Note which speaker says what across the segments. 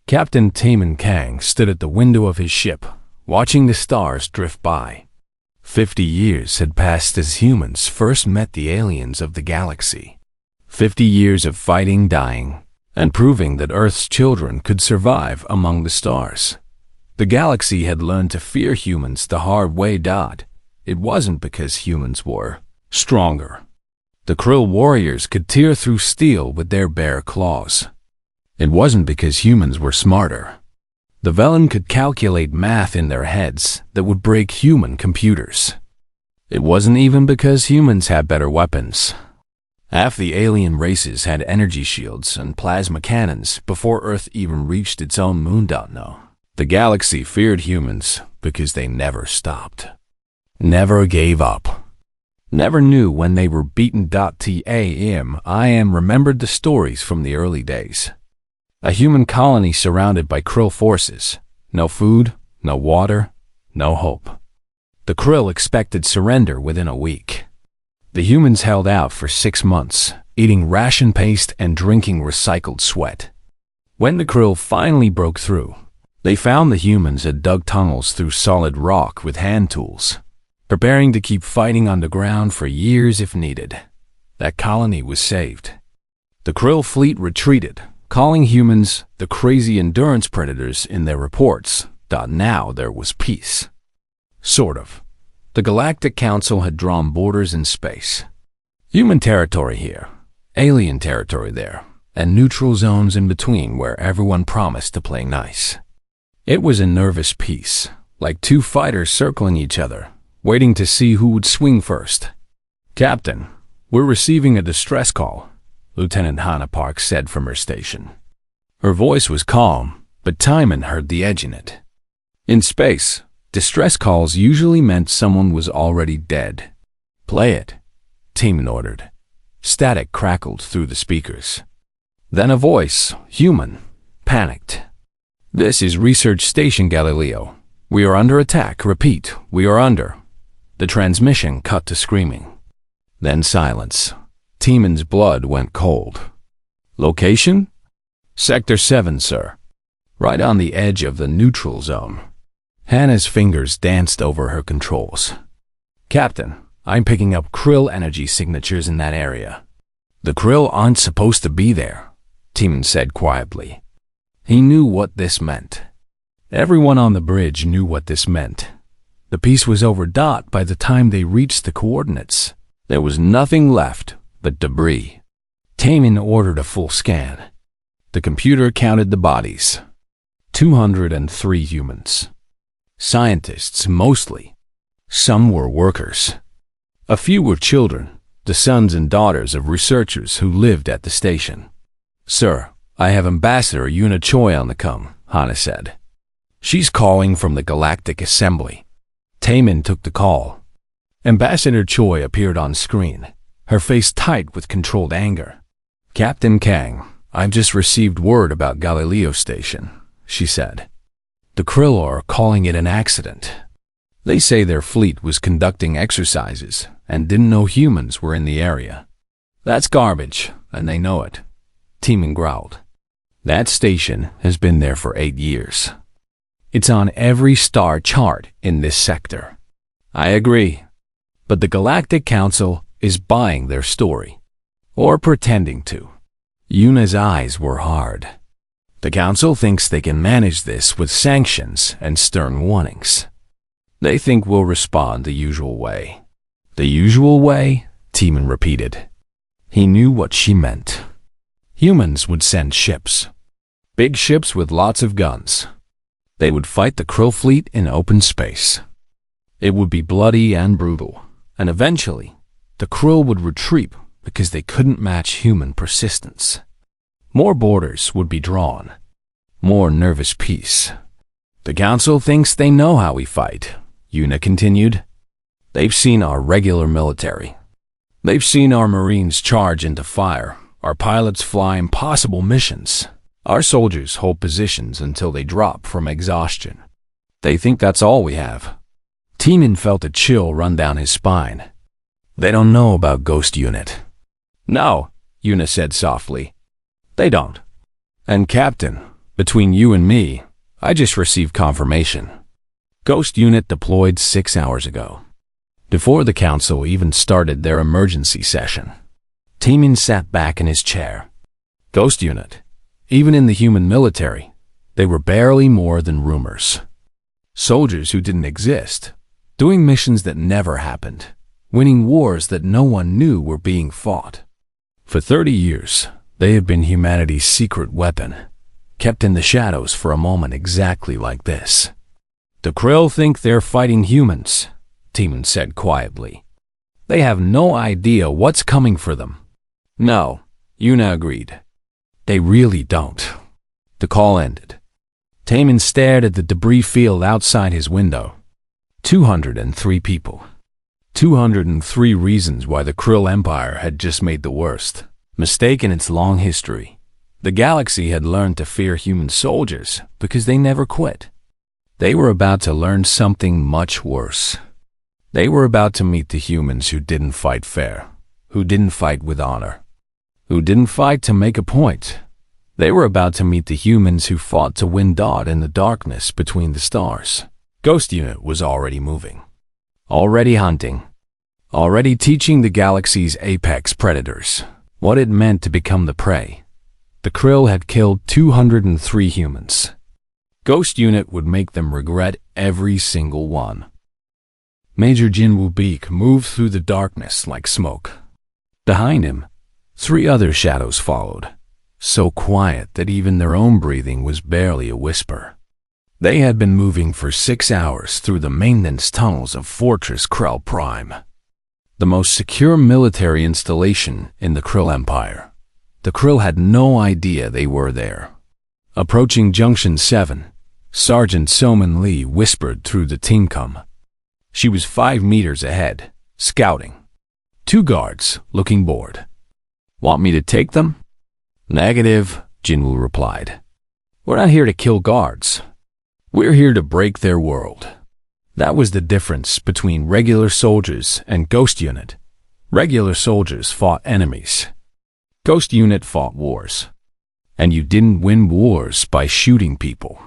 Speaker 1: Captain Taman Kang stood at the window of his ship, watching the stars drift by. 50 years had passed as humans first met the aliens of the galaxy. 50 years of fighting, dying, and proving that Earth's children could survive among the stars. The galaxy had learned to fear humans the hard way. It wasn't because humans were stronger. The Krill warriors could tear through steel with their bare claws. It wasn't because humans were smarter. The Velen could calculate math in their heads that would break human computers. It wasn't even because humans had better weapons. Half the alien races had energy shields and plasma cannons before Earth even reached its own moon. No. The galaxy feared humans because they never stopped. Never gave up. Never knew when they were beaten. I remembered the stories from the early days. A human colony surrounded by Krill forces. No food, no water, no hope. The Krill expected surrender within a week. The humans held out for 6 months, eating ration paste and drinking recycled sweat. When the Krill finally broke through, they found the humans had dug tunnels through solid rock with hand tools, preparing to keep fighting underground for years if needed. That colony was saved. The Krill fleet retreated, calling humans the crazy endurance predators in their reports. Now there was peace. Sort of. The Galactic Council had drawn borders in space. Human territory here, alien territory there, and neutral zones in between where everyone promised to play nice. It was a nervous peace, like two fighters circling each other, waiting to see who would swing first. "Captain, we're receiving a distress call," Lieutenant Hannah Park said from her station. Her voice was calm, but Timon heard the edge in it. In space, distress calls usually meant someone was already dead. "Play it," Timon ordered. Static crackled through the speakers. Then a voice, human, panicked. "This is Research Station Galileo. We are under attack. Repeat, we are under." The transmission cut to screaming. Then silence. Timon's blood went cold. "Location?" "Sector 7, sir. Right on the edge of the neutral zone." Hannah's fingers danced over her controls. "Captain, I'm picking up Krill energy signatures in that area." "The Krill aren't supposed to be there," Timon said quietly. He knew what this meant. Everyone on the bridge knew what this meant. The piece was over. By the time they reached the coordinates, there was nothing left but debris. Timon ordered a full scan. The computer counted the bodies. 203 humans. Scientists, mostly. Some were workers. A few were children, the sons and daughters of researchers who lived at the station. "Sir, I have Ambassador Yuna Choi on the come," Hannah said. "She's calling from the Galactic Assembly." Taman took the call. Ambassador Choi appeared on screen, her face tight with controlled anger. "Captain Kang, I've just received word about Galileo Station," she said. "The Krill are calling it an accident. They say their fleet was conducting exercises and didn't know humans were in the area." "That's garbage, and they know it," Timon growled. "That station has been there for 8 years. It's on every star chart in this sector." "I agree. But the Galactic Council is buying their story. Or pretending to." Yuna's eyes were hard. "The Council thinks they can manage this with sanctions and stern warnings. They think we'll respond the usual way." "The usual way?" Timon repeated. He knew what she meant. Humans would send ships. Big ships with lots of guns. They would fight the Krill fleet in open space. It would be bloody and brutal. And eventually, the Krill would retreat because they couldn't match human persistence. More borders would be drawn. More nervous peace. "The Council thinks they know how we fight," Yuna continued. "They've seen our regular military. They've seen our Marines charge into fire, our pilots fly impossible missions. Our soldiers hold positions until they drop from exhaustion. They think that's all we have." Timon felt a chill run down his spine. "They don't know about Ghost Unit." "No," Yuna said softly. "They don't. And Captain, Between you and me, I just received confirmation. Ghost unit deployed 6 hours ago. Before the council even started their emergency session. Taemin sat back in his chair. Ghost unit. Even in the human military, they were barely more than rumors. Soldiers who didn't exist, doing missions that never happened, winning wars that no one knew were being fought. For 30 years, they had been humanity's secret weapon, kept in the shadows for a moment exactly like this. The Krill think they're fighting humans, Taemin said quietly. They have no idea what's coming for them. No, Yuna agreed. They really don't. The call ended. Taemin stared at the debris field outside his window. 203 people. 203 reasons why the Krill Empire had just made the worst mistake in its long history. The galaxy had learned to fear human soldiers because they never quit. They were about to learn something much worse. They were about to meet the humans who didn't fight fair, who didn't fight with honor, who didn't fight to make a point. They were about to meet the humans who fought to win Dot in the darkness between the stars. Ghost Unit was already moving, already hunting, already teaching the galaxy's apex predators what it meant to become the prey. The Krill had killed 203 humans. Ghost Unit would make them regret every single one. Major Jinwoo Beak moved through the darkness like smoke. Behind him, 3 other shadows followed, so quiet that even their own breathing was barely a whisper. They had been moving for 6 hours through the maintenance tunnels of Fortress Krell Prime, the most secure military installation in the Krill Empire. The Krill had no idea they were there. Approaching Junction 7, Sergeant Soman Lee whispered through the teamcom. She was 5 meters ahead, scouting. 2 guards, looking bored. Want me to take them? Negative, Jinwoo replied. We're not here to kill guards. We're here to break their world. That was the difference between regular soldiers and Ghost Unit. Regular soldiers fought enemies. Ghost Unit fought wars. And you didn't win wars by shooting people.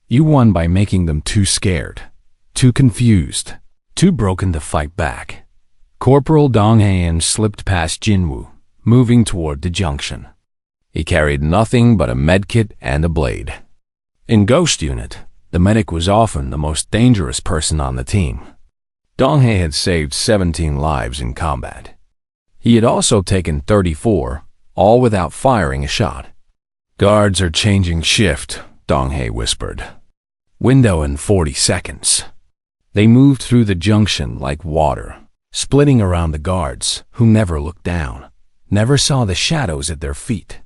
Speaker 1: You won by making them too scared, too confused, too broken to fight back. Corporal Donghaean slipped past Jinwoo, moving toward the junction. He carried nothing but a medkit and a blade. In Ghost Unit, the medic was often the most dangerous person on the team. Donghae had saved 17 lives in combat. He had also taken 34, all without firing a shot. Guards are changing shift, Donghae whispered. Window in 40 seconds. They moved through the junction like water, splitting around the guards, who never looked down, never saw the shadows at their feet.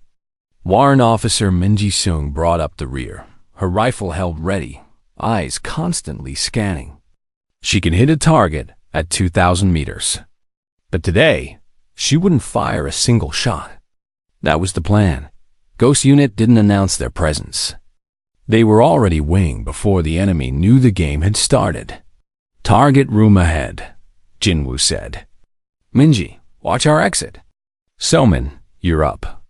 Speaker 1: Warrant Officer Min Ji-sung brought up the rear, her rifle held ready, eyes constantly scanning. She could hit a target at 2,000 meters. But today, she wouldn't fire a single shot. That was the plan. Ghost Unit didn't announce their presence. They were already winning before the enemy knew the game had started. Target room ahead, Jinwoo said. Minji, watch our exit. Soman, you're up.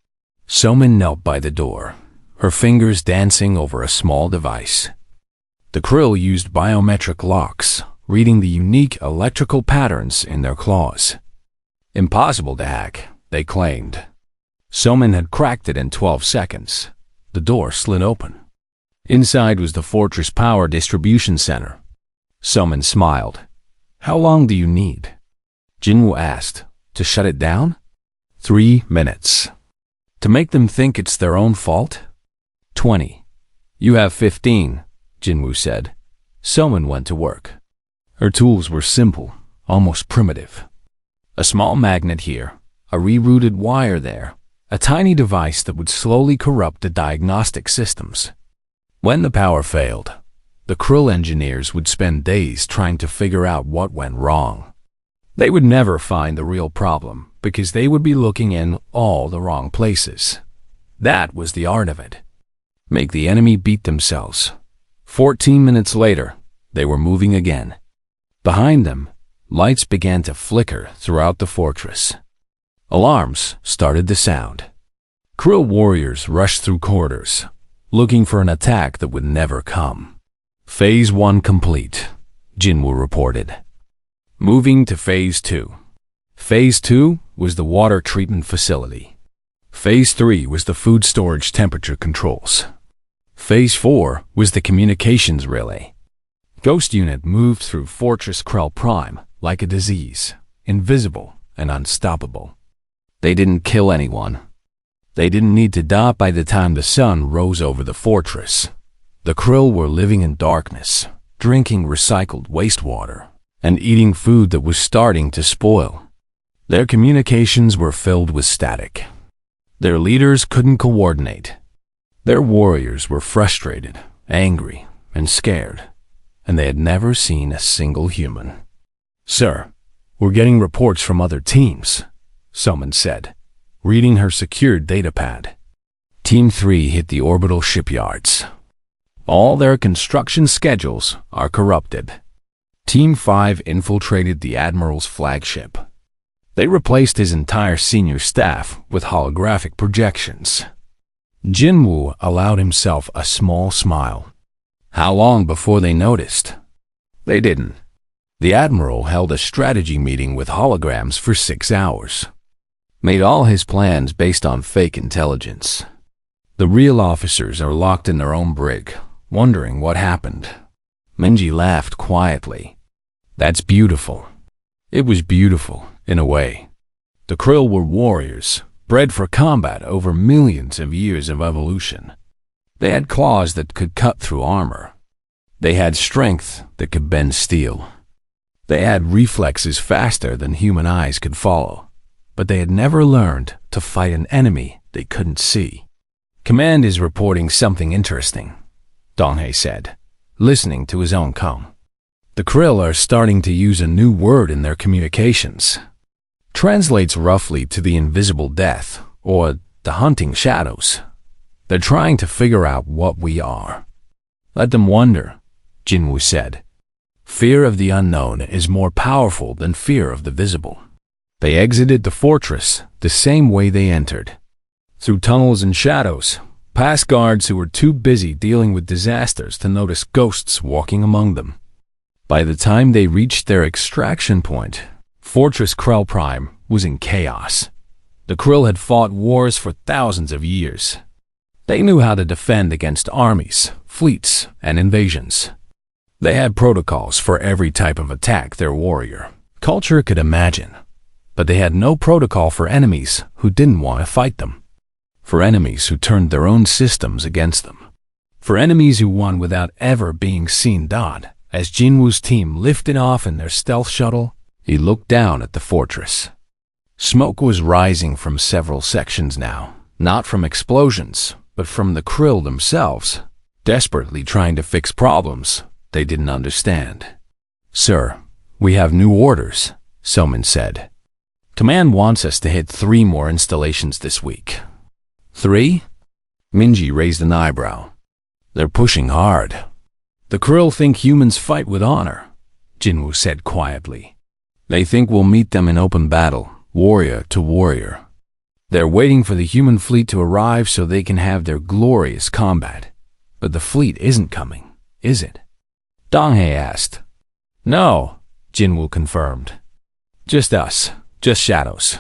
Speaker 1: Soman knelt by the door, her fingers dancing over a small device. The Krill used biometric locks, reading the unique electrical patterns in their claws. Impossible to hack, they claimed. Soman had cracked it in 12 seconds. The door slid open. Inside was the Fortress Power Distribution Center. Soman smiled. How long do you need? Jinwoo asked. To shut it down? 3 minutes. To make them think it's their own fault? 20. You have 15, Jinwoo said. Soman went to work. Her tools were simple, almost primitive. A small magnet here, a rerouted wire there, a tiny device that would slowly corrupt the diagnostic systems. When the power failed, the Krill engineers would spend days trying to figure out what went wrong. They would never find the real problem because they would be looking in all the wrong places. That was the art of it. Make the enemy beat themselves. 14 minutes later, they were moving again. Behind them, lights began to flicker throughout the fortress. Alarms started to sound. Krill warriors rushed through corridors, looking for an attack that would never come. Phase 1 complete, Jinwoo reported. Moving to Phase 2. Phase 2 was the water treatment facility. Phase 3 was the food storage temperature controls. Phase 4 was the communications relay. Ghost Unit moved through Fortress Krell Prime like a disease, invisible and unstoppable. They didn't kill anyone. They didn't need to die by the time the sun rose over the fortress. The Krill were living in darkness, drinking recycled wastewater, and eating food that was starting to spoil. Their communications were filled with static. Their leaders couldn't coordinate. Their warriors were frustrated, angry, and scared, and they had never seen a single human. "Sir, we're getting reports from other teams," someone said, reading her secured datapad. Team 3 hit the orbital shipyards. All their construction schedules are corrupted. Team 5 infiltrated the Admiral's flagship. They replaced his entire senior staff with holographic projections. Jinwoo allowed himself a small smile. How long before they noticed? They didn't. The Admiral held a strategy meeting with holograms for 6 hours. Made all his plans based on fake intelligence. The real officers are locked in their own brig, wondering what happened. Minji laughed quietly. That's beautiful. It was beautiful, in a way. The Krill were warriors, bred for combat over millions of years of evolution. They had claws that could cut through armor. They had strength that could bend steel. They had reflexes faster than human eyes could follow, but they had never learned to fight an enemy they couldn't see. "Command is reporting something interesting," Donghae said, listening to his own calm. "The Krill are starting to use a new word in their communications. Translates roughly to the invisible death, or the hunting shadows. They're trying to figure out what we are." "Let them wonder," Jinwoo said. "Fear of the unknown is more powerful than fear of the visible." They exited the fortress the same way they entered. Through tunnels and shadows, past guards who were too busy dealing with disasters to notice ghosts walking among them. By the time they reached their extraction point, Fortress Krell Prime was in chaos. The Krill had fought wars for thousands of years. They knew how to defend against armies, fleets, and invasions. They had protocols for every type of attack their warrior culture could imagine, but they had no protocol for enemies who didn't want to fight them. For enemies who turned their own systems against them. For enemies who won without ever being seen. As Jinwoo's team lifted off in their stealth shuttle, he looked down at the fortress. Smoke was rising from several sections now, not from explosions, but from the Krill themselves, desperately trying to fix problems they didn't understand. "Sir, we have new orders," Soman said. "Command wants us to hit 3 more installations this week." 3? Minji raised an eyebrow. "They're pushing hard." "The Krill think humans fight with honor," Jinwoo said quietly. "They think we'll meet them in open battle, warrior to warrior. They're waiting for the human fleet to arrive so they can have their glorious combat. But the fleet isn't coming, is it?" Donghae asked. "No," Jinwoo confirmed. "Just us, just shadows.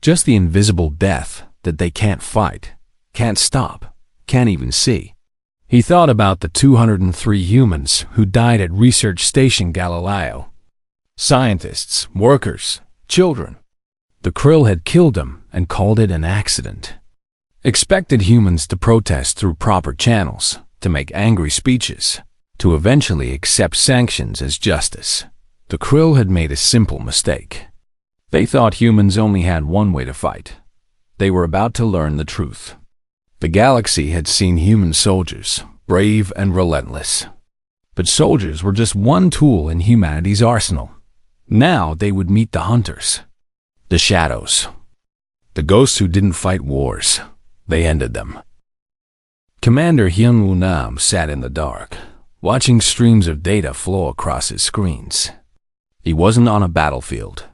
Speaker 1: Just the invisible death that they can't fight, can't stop, can't even see." He thought about the 203 humans who died at Research Station Galileo. Scientists, workers, children. The Krill had killed them and called it an accident. Expected humans to protest through proper channels, to make angry speeches, to eventually accept sanctions as justice. The Krill had made a simple mistake. They thought humans only had one way to fight. They were about to learn the truth. The galaxy had seen human soldiers, brave and relentless. But soldiers were just one tool in humanity's arsenal. Now they would meet the hunters. The shadows. The ghosts who didn't fight wars. They ended them. Commander Hyun-Woo Nam sat in the dark, watching streams of data flow across his screens. He wasn't on a battlefield.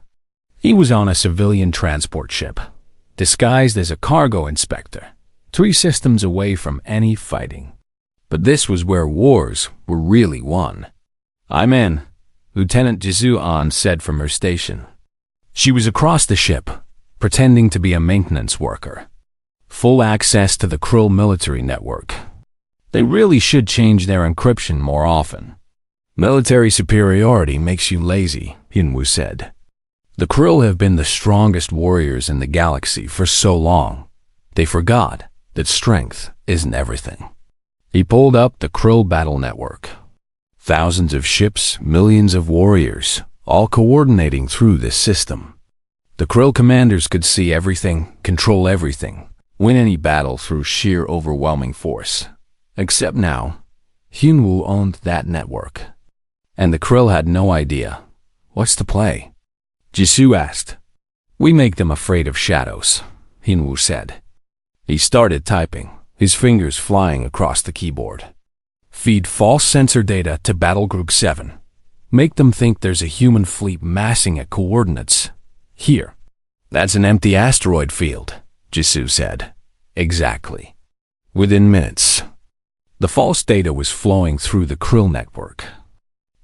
Speaker 1: He was on a civilian transport ship, disguised as a cargo inspector, 3 systems away from any fighting. But this was where wars were really won. "I'm in," Lieutenant Jizu An said from her station. She was across the ship, pretending to be a maintenance worker. Full access to the Krill military network. They really should change their encryption more often. "Military superiority makes you lazy," Hyunwoo said. "The Krill have been the strongest warriors in the galaxy for so long. They forgot that strength isn't everything." He pulled up the Krill battle network. Thousands of ships, millions of warriors, all coordinating through this system. The Krill commanders could see everything, control everything, win any battle through sheer overwhelming force. Except now, Hyunwoo owned that network. And the Krill had no idea. "What's the play?" Jisoo asked. "We make them afraid of shadows," Hyunwoo said. He started typing, his fingers flying across the keyboard. "Feed false sensor data to Battle Group 7. Make them think there's a human fleet massing at coordinates. Here." "That's an empty asteroid field," Jisoo said. "Exactly." Within minutes, the false data was flowing through the Krill network.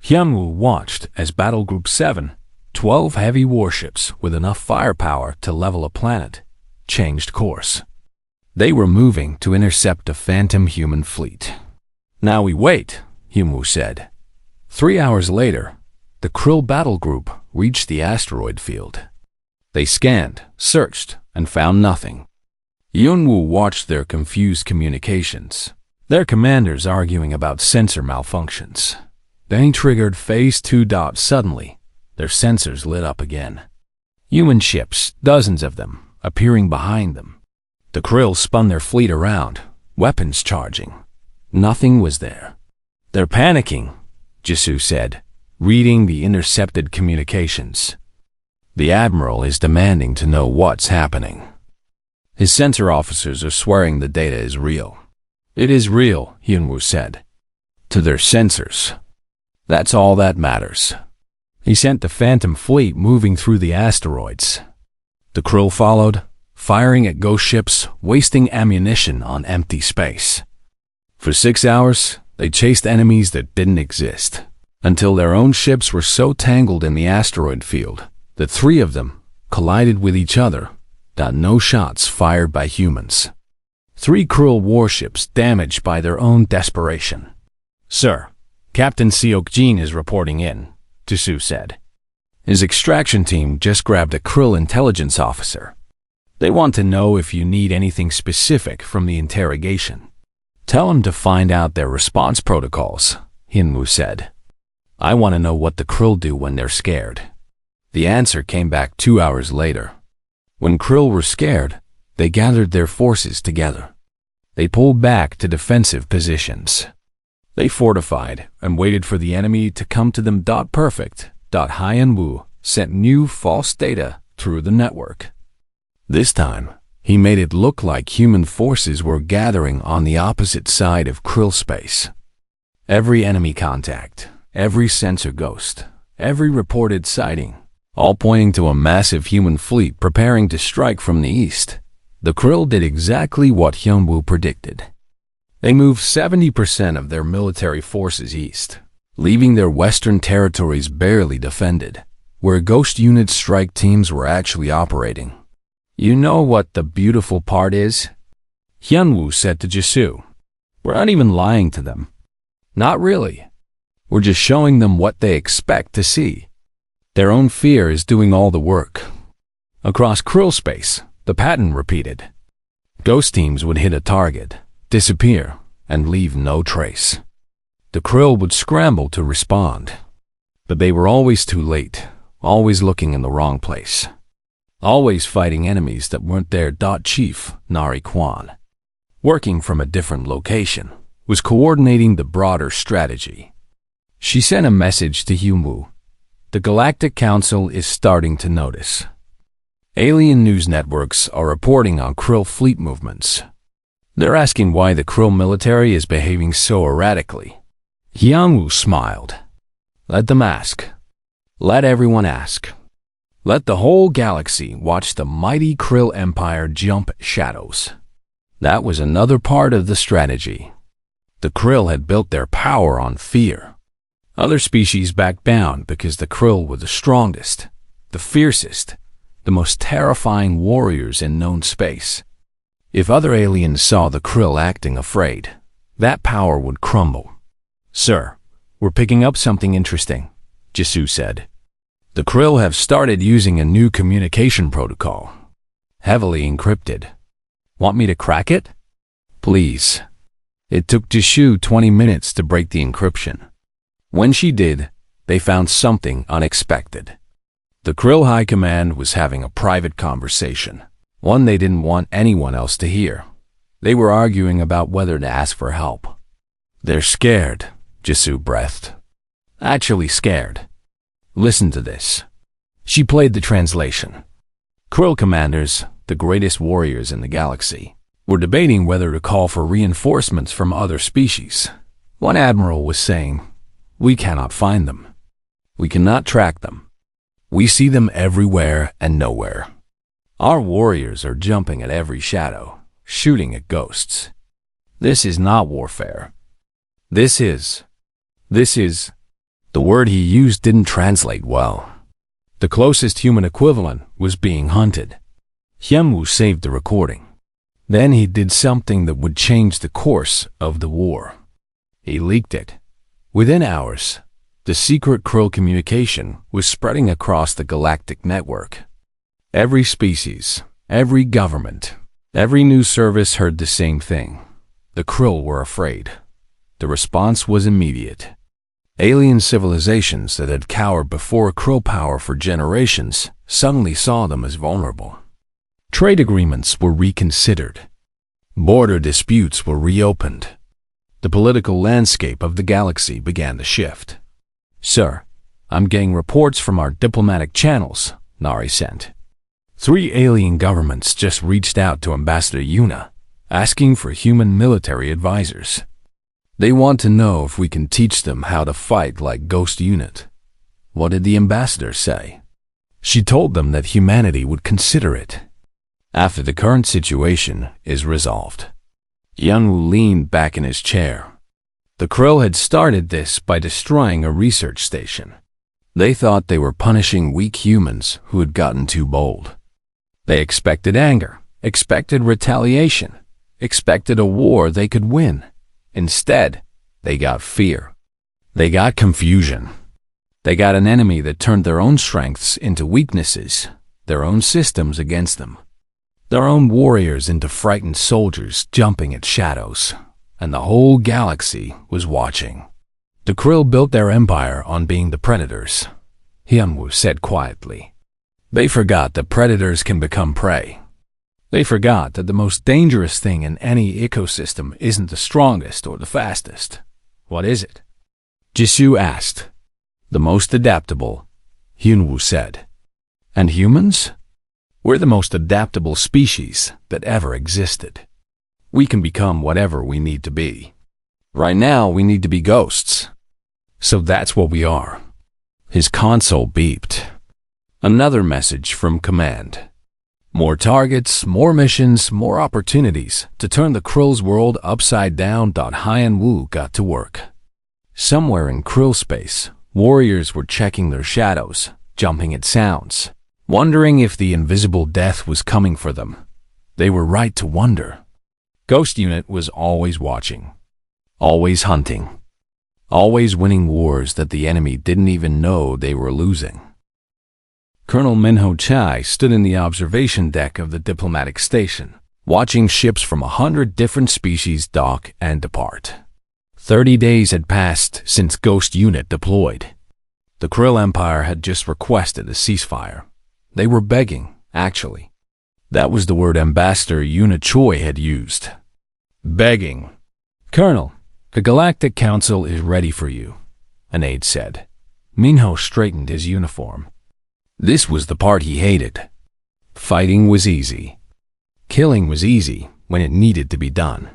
Speaker 1: Hyunwoo watched as Battle Group 7, 12 heavy warships with enough firepower to level a planet, changed course. They were moving to intercept a phantom human fleet. "Now we wait," Hyunwoo said. 3 hours later, the Krill battle group reached the asteroid field. They scanned, searched, and found nothing. Hyunwoo watched their confused communications, their commanders arguing about sensor malfunctions. Then he triggered Phase 2. Suddenly, their sensors lit up again. Human ships, dozens of them, appearing behind them. The Krill spun their fleet around, weapons charging. Nothing was there. "They're panicking," Jisoo said, reading the intercepted communications. "The Admiral is demanding to know what's happening. His sensor officers are swearing the data is real." "It is real," Hyunwoo said. "To their sensors. That's all that matters." He sent the Phantom Fleet moving through the asteroids. The Krill followed, firing at ghost ships, wasting ammunition on empty space. For 6 hours, they chased enemies that didn't exist, until their own ships were so tangled in the asteroid field that 3 of them collided with each other. No shots fired by humans. 3 Krill warships damaged by their own desperation. "Sir, Captain Seok-jin is reporting in," Jisoo said. His extraction team just grabbed a Krill intelligence officer. "They want to know if you need anything specific from the interrogation. Tell them to find out their response protocols," Hyunwoo said. "I want to know what the Krill do when they're scared." The answer came back 2 hours later. When Krill were scared, they gathered their forces together. They pulled back to defensive positions. They fortified and waited for the enemy to come to them. Perfect. Hyunwoo sent new false data through the network. This time, he made it look like human forces were gathering on the opposite side of Krill space. Every enemy contact, every sensor ghost, every reported sighting, all pointing to a massive human fleet preparing to strike from the east. The Krill did exactly what Hyunwoo predicted. They moved 70% of their military forces east, leaving their western territories barely defended, where ghost unit strike teams were actually operating. "You know what the beautiful part is?" Hyunwoo said to Jisoo. "We're not even lying to them. Not really. We're just showing them what they expect to see. Their own fear is doing all the work." Across Krill space, the pattern repeated. Ghost teams would hit a target, disappear, and leave no trace. The Krill would scramble to respond. But they were always too late, always looking in the wrong place. Always fighting enemies that weren't there. Chief Nari Kwan, working from a different location, was coordinating the broader strategy. She sent a message to Hyunwoo. "The Galactic Council is starting to notice. Alien news networks are reporting on Krill fleet movements. They're asking why the Krill military is behaving so erratically." Hyunwoo smiled. "Let them ask. Let everyone ask. Let the whole galaxy watch the mighty Krill Empire jump shadows. That was another part of the strategy. The krill had built their power on fear. Other species backed down because the krill were the strongest, the fiercest, the most terrifying warriors in known space. If other aliens saw the krill acting afraid, that power would crumble. "Sir, we're picking up something interesting," Jisoo said. "The krill have started using a new communication protocol, heavily encrypted. Want me to crack it?" "Please." It took Jisoo 20 minutes to break the encryption. When she did, they found something unexpected. The krill high command was having a private conversation, one they didn't want anyone else to hear. They were arguing about whether to ask for help. "They're scared," Jisoo breathed. "Actually scared. Listen to this." She played the translation. Krill commanders, the greatest warriors in the galaxy, were debating whether to call for reinforcements from other species. One admiral was saying, "We cannot find them. We cannot track them. We see them everywhere and nowhere. Our warriors are jumping at every shadow, shooting at ghosts. This is not warfare. This is. The word he used didn't translate well. The closest human equivalent was being hunted. Hyunwoo saved the recording. Then he did something that would change the course of the war. He leaked it. Within hours, the secret krill communication was spreading across the galactic network. Every species, every government, every news service heard the same thing. The krill were afraid. The response was immediate. Alien civilizations that had cowered before krill power for generations suddenly saw them as vulnerable. Trade agreements were reconsidered. Border disputes were reopened. The political landscape of the galaxy began to shift. "Sir, I'm getting reports from our diplomatic channels," Nari sent. 3 alien governments just reached out to Ambassador Yuna, asking for human military advisors. They want to know if we can teach them how to fight like Ghost Unit. What did the ambassador say? She told them that humanity would consider it after the current situation is resolved. Hyunwoo leaned back in his chair. The krill had started this by destroying a research station. They thought they were punishing weak humans who had gotten too bold. They expected anger, expected retaliation, expected a war they could win. Instead, they got fear. They got confusion. They got an enemy that turned their own strengths into weaknesses, their own systems against them, their own warriors into frightened soldiers jumping at shadows, and the whole galaxy was watching. The krill built their empire on being the predators, Hyunwoo said quietly. They forgot that predators can become prey. They forgot that the most dangerous thing in any ecosystem isn't the strongest or the fastest. What is it? Jisoo asked. The most adaptable, Hyunwoo said. And humans? We're the most adaptable species that ever existed. We can become whatever we need to be. Right now, we need to be ghosts. So that's what we are. His console beeped. Another message from command. More targets, more missions, more opportunities to turn the krill's world upside down. Hyunwoo got to work. Somewhere in krill space, warriors were checking their shadows, jumping at sounds, wondering if the invisible death was coming for them. They were right to wonder. Ghost Unit was always watching, always hunting, always winning wars that the enemy didn't even know they were losing. Colonel Minho Chai stood in the observation deck of the diplomatic station, watching ships from 100 different species dock and depart. 30 days had passed since Ghost Unit deployed. The Krill Empire had just requested a ceasefire. They were begging, actually. That was the word Ambassador Yuna Choi had used. Begging. Colonel, the Galactic Council is ready for you, an aide said. Minho straightened his uniform. This was the part he hated. Fighting was easy. Killing was easy when it needed to be done.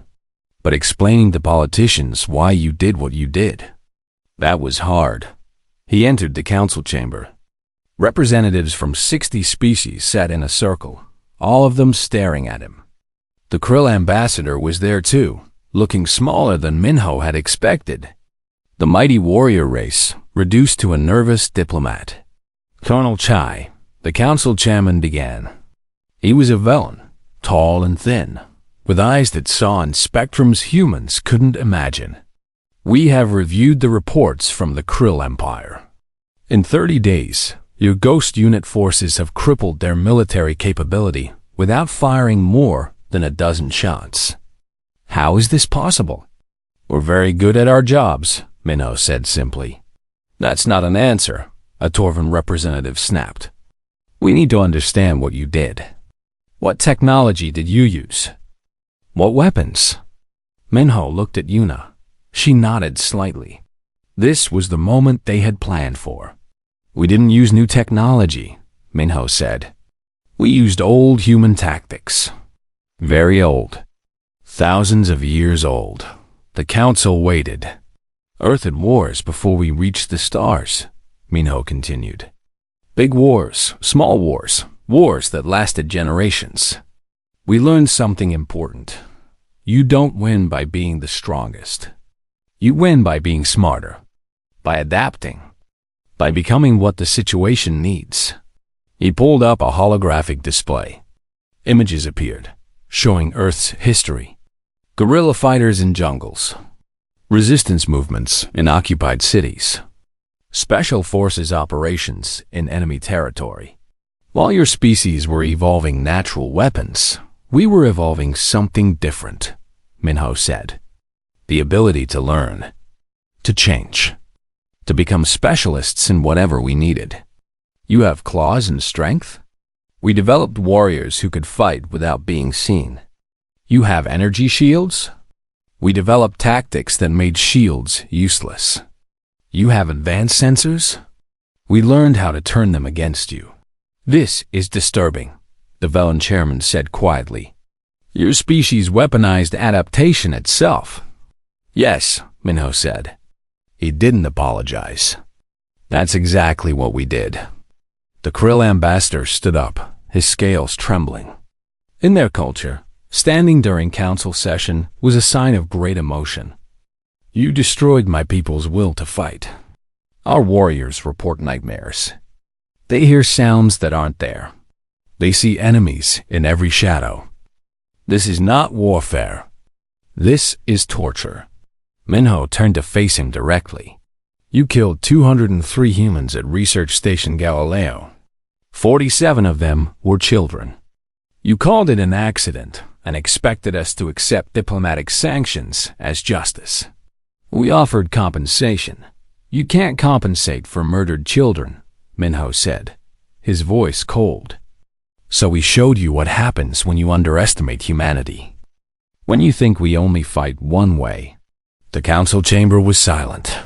Speaker 1: But explaining to politicians why you did what you did, that was hard. He entered the council chamber. Representatives from 60 species sat in a circle, all of them staring at him. The Krill ambassador was there too, looking smaller than Minho had expected. The mighty warrior race, reduced to a nervous diplomat. Colonel Chai, the council chairman, began. He was a villain, tall and thin, with eyes that saw in spectrums humans couldn't imagine. We have reviewed the reports from the Krill Empire. In 30 days, your ghost unit forces have crippled their military capability without firing more than a dozen shots. How is this possible? We're very good at our jobs, Minho said simply. That's not an answer, a Torvan representative snapped. We need to understand what you did. What technology did you use? What weapons? Minho looked at Yuna. She nodded slightly. This was the moment they had planned for. We didn't use new technology, Minho said. We used old human tactics. Very old. Thousands of years old. The council waited. Earth had wars before we reached the stars, Minho continued. Big wars, small wars, wars that lasted generations. We learned something important. You don't win by being the strongest. You win by being smarter, by adapting, by becoming what the situation needs. He pulled up a holographic display. Images appeared, showing Earth's history. Guerrilla fighters in jungles. Resistance movements in occupied cities. Special forces operations in enemy territory. While your species were evolving natural weapons, we were evolving something different, Minho said. The ability to learn, to change, to become specialists in whatever we needed. You have claws and strength? We developed warriors who could fight without being seen. You have energy shields? We developed tactics that made shields useless. You have advanced sensors? We learned how to turn them against you. This is disturbing, the Velen chairman said quietly. Your species weaponized adaptation itself. Yes, Minho said. He didn't apologize. That's exactly what we did. The Krill ambassador stood up, his scales trembling. In their culture, standing during council session was a sign of great emotion. You destroyed my people's will to fight. Our warriors report nightmares. They hear sounds that aren't there. They see enemies in every shadow. This is not warfare. This is torture. Minho turned to face him directly. You killed 203 humans at Research Station Galileo. 47 of them were children. You called it an accident and expected us to accept diplomatic sanctions as justice. We offered compensation. You can't compensate for murdered children, Minho said, his voice cold. So we showed you what happens when you underestimate humanity. When you think we only fight one way. The council chamber was silent.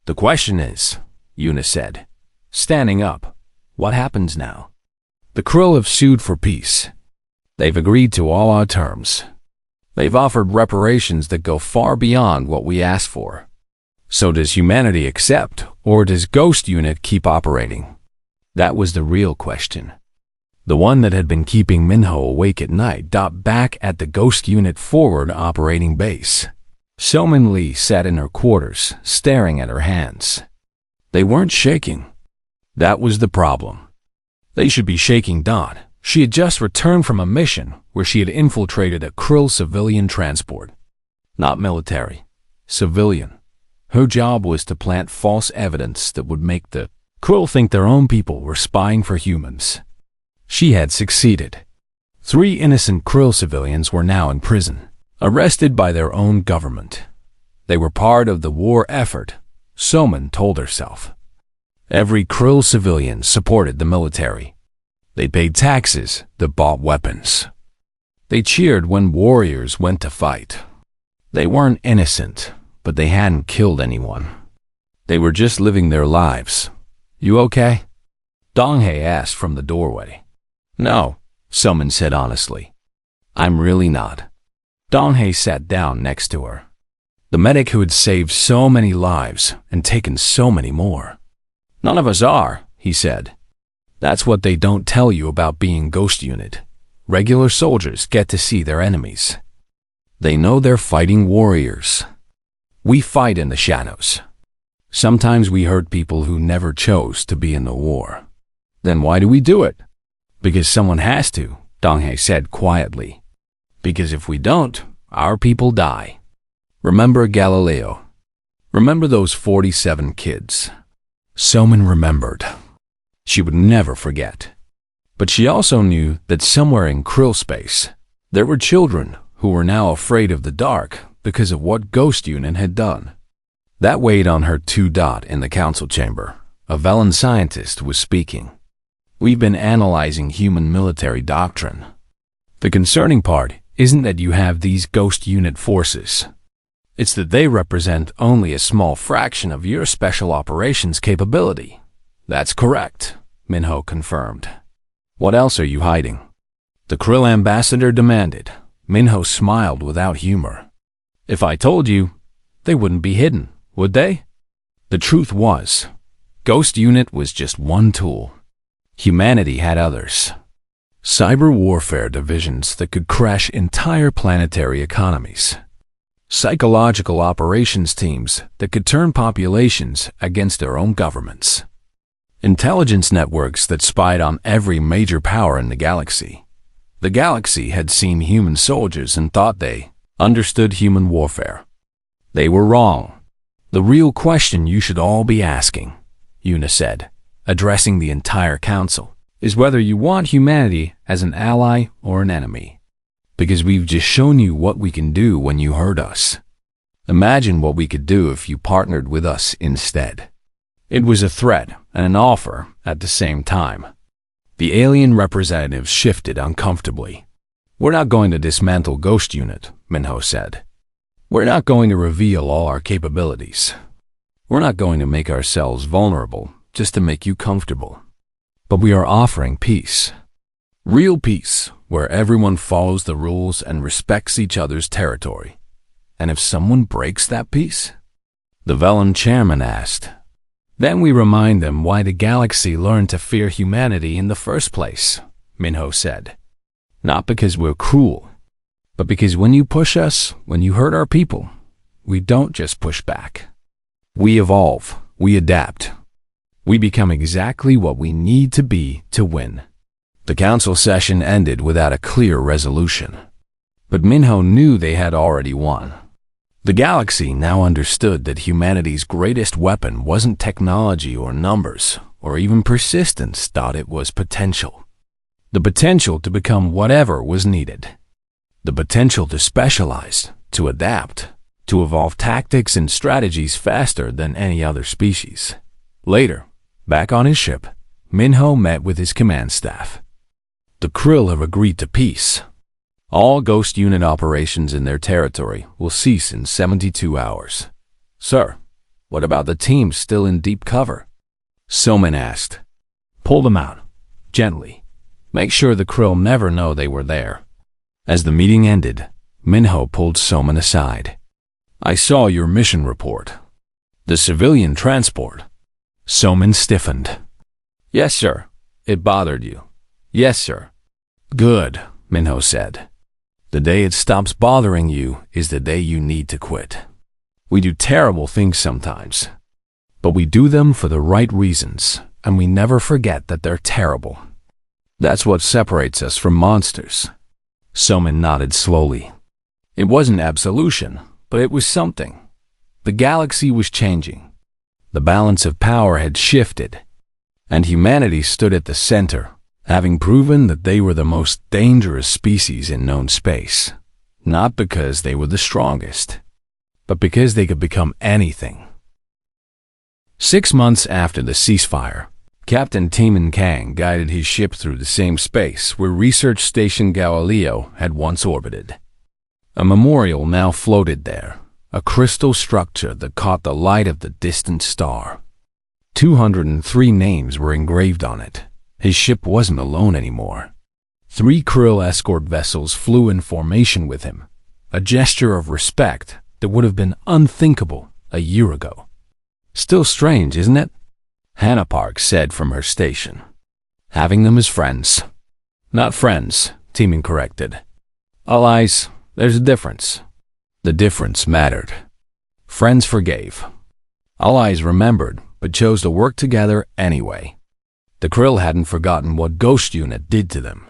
Speaker 1: The question is, Yuna said, standing up, what happens now? The Krill have sued for peace. They've agreed to all our terms. They've offered reparations that go far beyond what we asked for. So does humanity accept, or does Ghost Unit keep operating? That was the real question. The one that had been keeping Minho awake at night docked back at the Ghost Unit forward operating base. So-Min Lee sat in her quarters, staring at her hands. They weren't shaking. That was the problem. They should be shaking Dawn. She had just returned from a mission where she had infiltrated a Krill civilian transport. Not military. Civilian. Her job was to plant false evidence that would make the Krill think their own people were spying for humans. She had succeeded. 3 innocent Krill civilians were now in prison, arrested by their own government. They were part of the war effort, So-Min told herself. Every Krill civilian supported the military. They paid taxes that bought weapons. They cheered when warriors went to fight. They weren't innocent, but they hadn't killed anyone. They were just living their lives. You okay? Donghae asked from the doorway. No, So-Min said honestly. I'm really not. Donghae sat down next to her. The medic who had saved so many lives and taken so many more. None of us are, he said. That's what they don't tell you about being Ghost Unit. regular soldiers get to see their enemies. They know they're fighting warriors. We fight in the shadows. Sometimes we hurt people who never chose to be in the war. Then why do we do it? Because someone has to, Donghae said quietly. Because if we don't, our people die. Remember Galileo. Remember those 47 kids. Somin remembered. She would never forget. But she also knew that somewhere in Krill space, there were children who were now afraid of the dark because of what Ghost Unit had done. That weighed on her in the council chamber. A Velen scientist was speaking. We've been analyzing human military doctrine. The concerning part isn't that you have these Ghost Unit forces. It's that they represent only a small fraction of your special operations capability. That's correct, Minho confirmed. What else are you hiding? The Krill ambassador demanded. Minho smiled without humor. If I told you, they wouldn't be hidden, would they? The truth was, Ghost Unit was just one tool. Humanity had others. Cyber warfare divisions that could crash entire planetary economies. Psychological operations teams that could turn populations against their own governments. Intelligence networks that spied on every major power in the galaxy. The galaxy had seen human soldiers and thought they understood human warfare. They were wrong. The real question you should all be asking, Una said, addressing the entire council, is whether you want humanity as an ally or an enemy. Because we've just shown you what we can do when you hurt us. Imagine what we could do if you partnered with us instead. It was a threat and an offer at the same time. The alien representatives shifted uncomfortably. We're not going to dismantle Ghost Unit, Minho said. We're not going to reveal all our capabilities. We're not going to make ourselves vulnerable just to make you comfortable. But we are offering peace. Real peace, where everyone follows the rules and respects each other's territory. And if someone breaks that peace? The Velen chairman asked. Then we remind them why the galaxy learned to fear humanity in the first place, Minho said. Not because we're cruel, but because when you push us, when you hurt our people, we don't just push back. We evolve, we adapt. We become exactly what we need to be to win. The council session ended without a clear resolution. But Minho knew they had already won. The galaxy now understood that humanity's greatest weapon wasn't technology or numbers, or even persistence, it was potential. The potential to become whatever was needed. The potential to specialize, to adapt, to evolve tactics and strategies faster than any other species. Later, back on his ship, Minho met with his command staff. The Krill have agreed to peace. All Ghost Unit operations in their territory will cease in 72 hours. Sir, what about the teams still in deep cover? Somin asked. Pull them out, gently. Make sure the Krill never know they were there. As the meeting ended, Minho pulled Somin aside. I saw your mission report. The civilian transport. Somin stiffened. Yes, sir. It bothered you. Yes, sir. Good, Minho said. The day it stops bothering you is the day you need to quit. We do terrible things sometimes, but we do them for the right reasons, and we never forget that they're terrible. That's what separates us from monsters. Somin nodded slowly. It wasn't absolution, but it was something. The galaxy was changing. The balance of power had shifted, and humanity stood at the center, having proven that they were the most dangerous species in known space, not because they were the strongest, but because they could become anything. 6 months after the ceasefire, Captain Timan Kang guided his ship through the same space where Research Station Galileo had once orbited. A memorial now floated there, a crystal structure that caught the light of the distant star. 203 names were engraved on it. His ship wasn't alone anymore. 3 Krill escort vessels flew in formation with him, a gesture of respect that would have been unthinkable a year ago. Still strange, isn't it? Hannah Park said from her station. Having them as friends. Not friends, Teaming corrected. Allies, there's a difference. The difference mattered. Friends forgave. Allies remembered, but chose to work together anyway. The Krill hadn't forgotten what Ghost Unit did to them.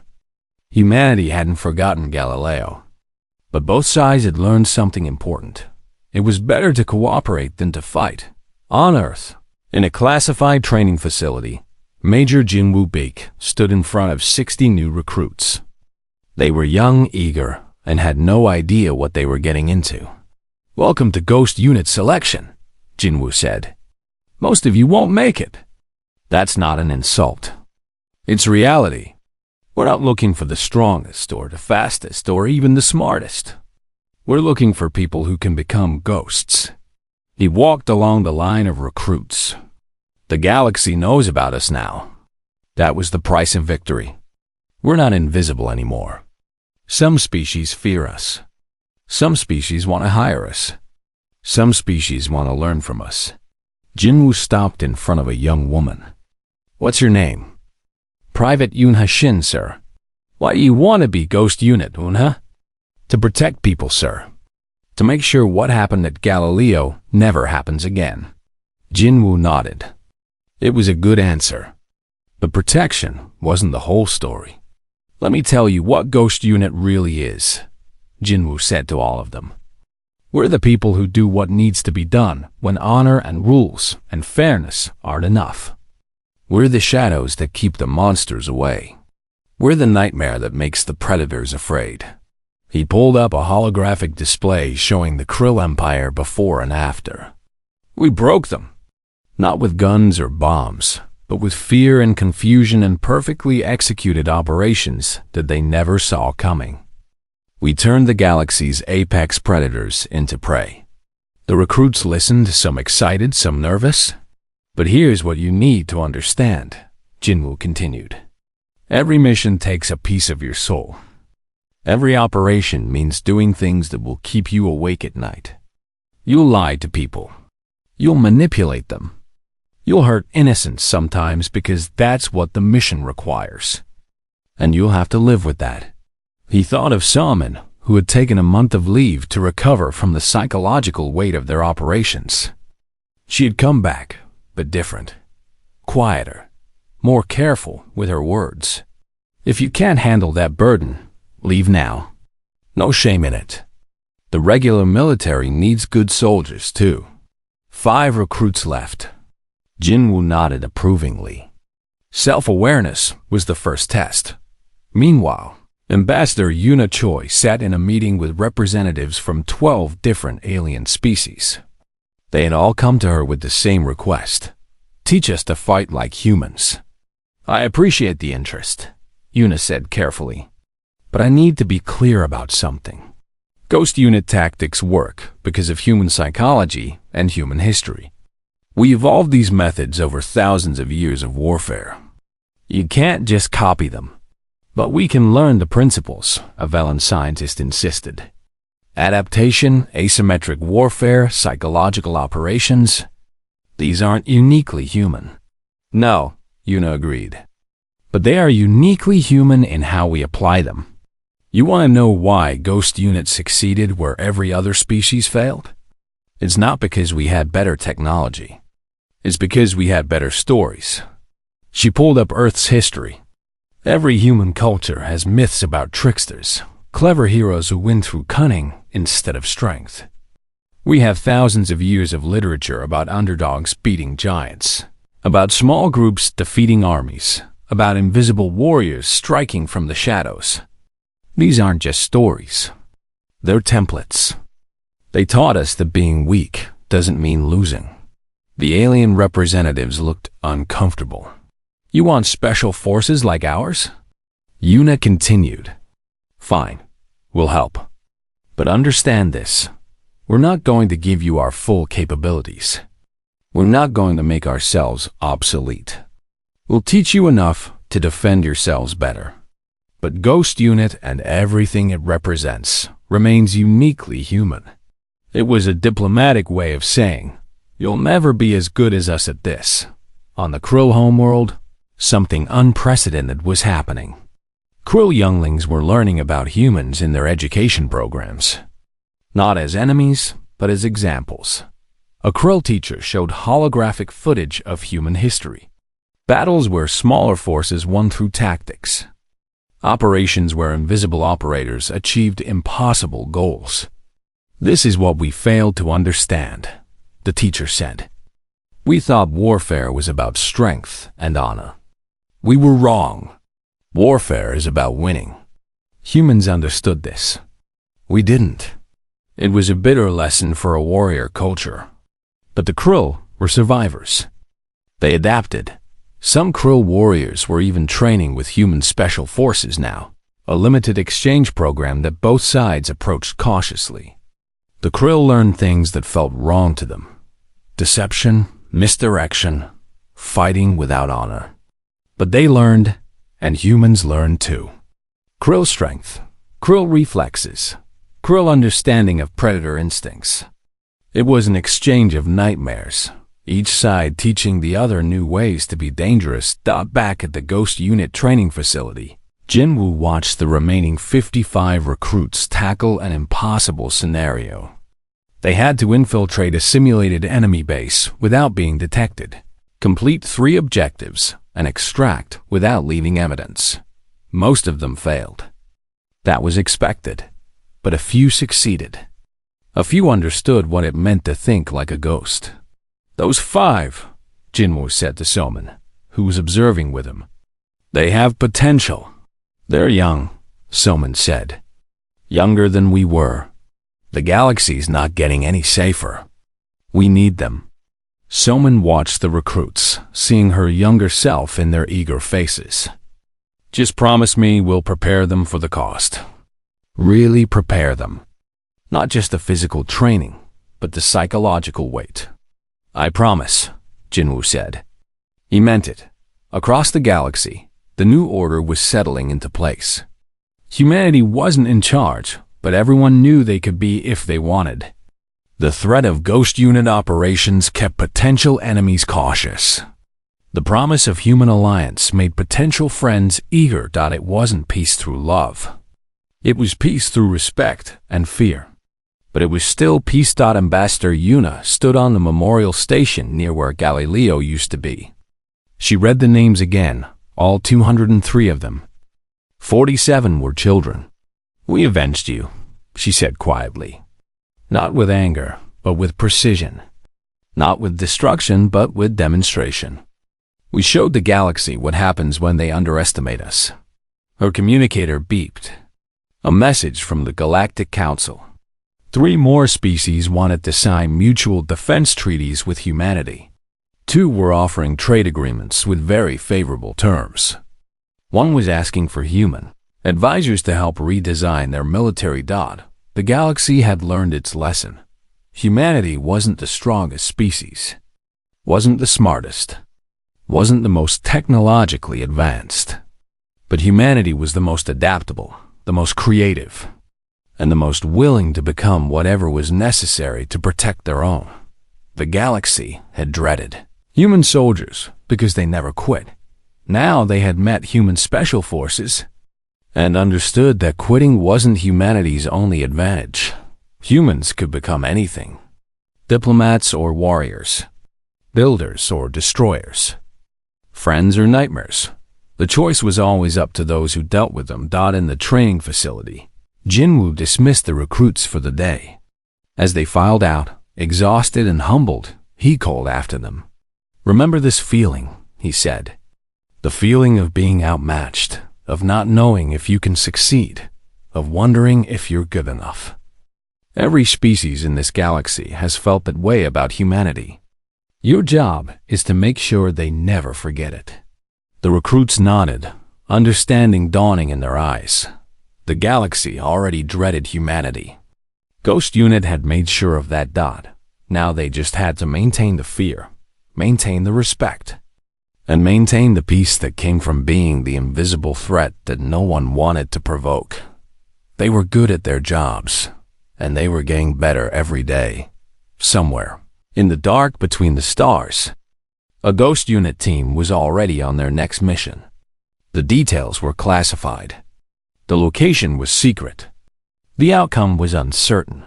Speaker 1: Humanity hadn't forgotten Galileo. But both sides had learned something important. It was better to cooperate than to fight. On Earth, in a classified training facility, Major Jinwoo Baek stood in front of 60 new recruits. They were young, eager, and had no idea what they were getting into. "Welcome to Ghost Unit Selection," Jinwoo said. "Most of you won't make it." That's not an insult. It's reality. We're not looking for the strongest or the fastest or even the smartest. We're looking for people who can become ghosts. He walked along the line of recruits. The galaxy knows about us now. That was the price of victory. We're not invisible anymore. Some species fear us. Some species want to hire us. Some species want to learn from us. Jinwoo stopped in front of a young woman. "What's your name?" "Private Yoonha Shin, sir." "Why do you want to be Ghost Unit, Yoonha?" "To protect people, sir. To make sure what happened at Galileo never happens again." Jinwoo nodded. It was a good answer. But protection wasn't the whole story. "Let me tell you what Ghost Unit really is," Jinwoo said to all of them. "We're the people who do what needs to be done when honor and rules and fairness aren't enough. We're the shadows that keep the monsters away. We're the nightmare that makes the predators afraid." He pulled up a holographic display showing the Krill Empire before and after. "We broke them. Not with guns or bombs, but with fear and confusion and perfectly executed operations that they never saw coming. We turned the galaxy's apex predators into prey." The recruits listened, some excited, some nervous. "But here's what you need to understand," Jinwoo continued. "Every mission takes a piece of your soul. Every operation means doing things that will keep you awake at night. You'll lie to people. You'll manipulate them. You'll hurt innocents sometimes because that's what the mission requires. And you'll have to live with that." He thought of Salmon, who had taken a month of leave to recover from the psychological weight of their operations. She had come back, but different. Quieter. More careful with her words. "If you can't handle that burden, leave now. No shame in it. The regular military needs good soldiers, too." 5 recruits left. Jinwoo nodded approvingly. Self-awareness was the first test. Meanwhile, Ambassador Yoonha Choi sat in a meeting with representatives from 12 different alien species. They had all come to her with the same request. "Teach us to fight like humans." "I appreciate the interest," Yoonha said carefully. "But I need to be clear about something. Ghost Unit tactics work because of human psychology and human history. We evolved these methods over thousands of years of warfare. You can't just copy them. But we can learn the principles, a Velen scientist insisted. Adaptation, asymmetric warfare, psychological operations. These aren't uniquely human." "No," Yoonha agreed. "But they are uniquely human in how we apply them. You want to know why Ghost Unit succeeded where every other species failed? It's not because we had better technology. It's because we had better stories." She pulled up Earth's history. Every human culture has myths about tricksters, clever heroes who win through cunning instead of strength. We have thousands of years of literature about underdogs beating giants, about small groups defeating armies, about invisible warriors striking from the shadows. These aren't just stories. They're templates. They taught us that being weak doesn't mean losing. The alien representatives looked uncomfortable. "You want special forces like ours?" Yoonha continued. "Fine, we'll help. But understand this. We're not going to give you our full capabilities. We're not going to make ourselves obsolete. We'll teach you enough to defend yourselves better. But Ghost Unit and everything it represents remains uniquely human." It was a diplomatic way of saying, "You'll never be as good as us at this." On the Krill homeworld, something unprecedented was happening. Krill younglings were learning about humans in their education programs. Not as enemies, but as examples. A Krill teacher showed holographic footage of human history. Battles where smaller forces won through tactics. Operations where invisible operators achieved impossible goals. "This is what we failed to understand," the teacher said. "We thought warfare was about strength and honor. We were wrong. Warfare is about winning." Humans understood this. We didn't. It was a bitter lesson for a warrior culture. But the Krill were survivors. They adapted. Some Krill warriors were even training with human special forces now, a limited exchange program that both sides approached cautiously. The Krill learned things that felt wrong to them. Deception, misdirection, fighting without honor. But they learned, and humans learned too. Krill strength, Krill reflexes, Krill understanding of predator instincts. It was an exchange of nightmares, each side teaching the other new ways to be dangerous. Back at the Ghost Unit training facility, Jinwoo watched the remaining 55 recruits tackle an impossible scenario. They had to infiltrate a simulated enemy base without being detected, complete 3 objectives, and extract without leaving evidence. Most of them failed. That was expected, but a few succeeded. A few understood what it meant to think like a ghost. "Those 5, Jinwoo said to Soman, who was observing with him. "They have potential." "They're young," Soman said. "Younger than we were. The galaxy's not getting any safer. We need them." Soman watched the recruits, seeing her younger self in their eager faces. "Just promise me we'll prepare them for the cost. Really prepare them. Not just the physical training, but the psychological weight." "I promise," Jinwoo said. He meant it. Across the galaxy, the new order was settling into place. Humanity wasn't in charge, but everyone knew they could be if they wanted. The threat of Ghost Unit operations kept potential enemies cautious. The promise of human alliance made potential friends eager. It wasn't peace through love. It was peace through respect and fear. But it was still peace. Ambassador Yuna stood on the memorial station near where Galileo used to be. She read the names again, all 203 of them. 47 were children. "We avenged you," she said quietly. Not with anger, but with precision. Not with destruction, but with demonstration. "We showed the galaxy what happens when they underestimate us." Her communicator beeped. A message from the Galactic Council. 3 more species wanted to sign mutual defense treaties with humanity. 2 were offering trade agreements with very favorable terms. 1 was asking for human advisors to help redesign their military. The galaxy had learned its lesson. Humanity wasn't the strongest species, wasn't the smartest, wasn't the most technologically advanced. But humanity was the most adaptable, the most creative, and the most willing to become whatever was necessary to protect their own. The galaxy had dreaded human soldiers because they never quit. Now they had met human special forces and understood that quitting wasn't humanity's only advantage. Humans could become anything. Diplomats or warriors. Builders or destroyers. Friends or nightmares. The choice was always up to those who dealt with them. In the training facility, Jinwoo dismissed the recruits for the day. As they filed out, exhausted and humbled, he called after them. "Remember this feeling," he said. "The feeling of being outmatched, of not knowing if you can succeed, of wondering if you're good enough." Every species in this galaxy has felt that way about humanity. Your job is to make sure they never forget it. The recruits nodded, understanding dawning in their eyes. The galaxy already dreaded humanity. Ghost Unit had made sure of that. Now they just had to maintain the fear, maintain the respect, and maintain the peace that came from being the invisible threat that no one wanted to provoke. They were good at their jobs, and they were getting better every day. Somewhere, in the dark between the stars, a Ghost Unit team was already on their next mission. The details were classified, The location was secret. The outcome was uncertain.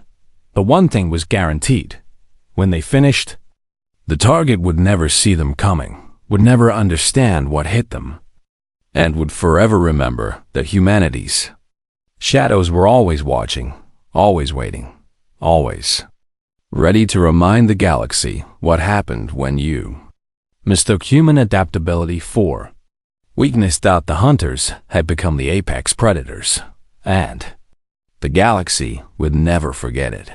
Speaker 1: But one thing was guaranteed. When they finished, the target would never see them coming, would never understand what hit them, and would forever remember that humanity's shadows were always watching, always waiting, always ready to remind the galaxy what happened when you mistook human adaptability for weakness. The hunters had become the apex predators, and the galaxy would never forget it.